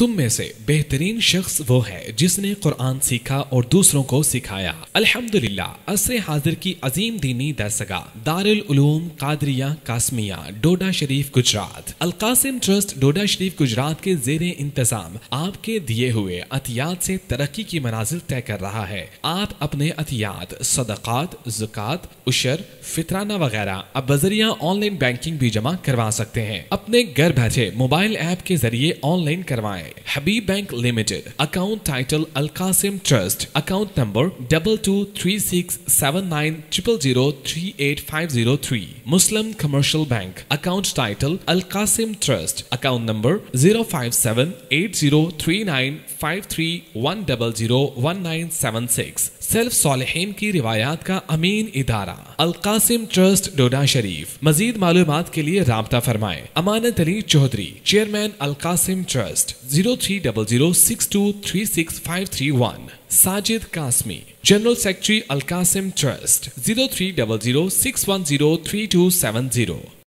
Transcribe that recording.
تم میں سے بہترین شخص وہ ہے جس نے قرآن سیکھا اور دوسروں کو سکھایا۔ الحمدللہ عصر حاضر کی عظیم دینی درسگاہ دارالعلوم قادریہ قاسمیہ ڈوڈا شریف گجرات القاسم ٹرسٹ ڈوڈا شریف گجرات کے زیر انتظام آپ کے دیے ہوئے عطیات سے ترقی کی منازل طے کر رہا ہے۔ آپ اپنے عطیات، صدقات، زکوٰۃ، عشر، فطرانہ وغیرہ اب بذریعہ آن لائن بینکنگ بھی جمع کروا سکتے ہیں۔ اپنے گھر بیٹھے موبائل ایپ کے ذریعے آن لائن کروائیں۔ حبیب بینک لمیٹڈ، اکاؤنٹ ٹائٹل القاسم ٹرسٹ، اکاؤنٹ نمبر 22367900038503۔ مسلم کمرشل بینک، اکاؤنٹ ٹائٹل القاسم ٹرسٹ، اکاؤنٹ نمبر 057803953100197 سیلف صالحین کی روایات کا امین ادارہ القاسم ٹرسٹ ڈوڈا شریف۔ مزید معلومات کے لیے رابطہ فرمائیں۔ امانت علی چودھری، چیئرمین القاسم trust, 030062365331۔ Sajid Qasmi, general secretary القاسم ٹرسٹ، 030061032770۔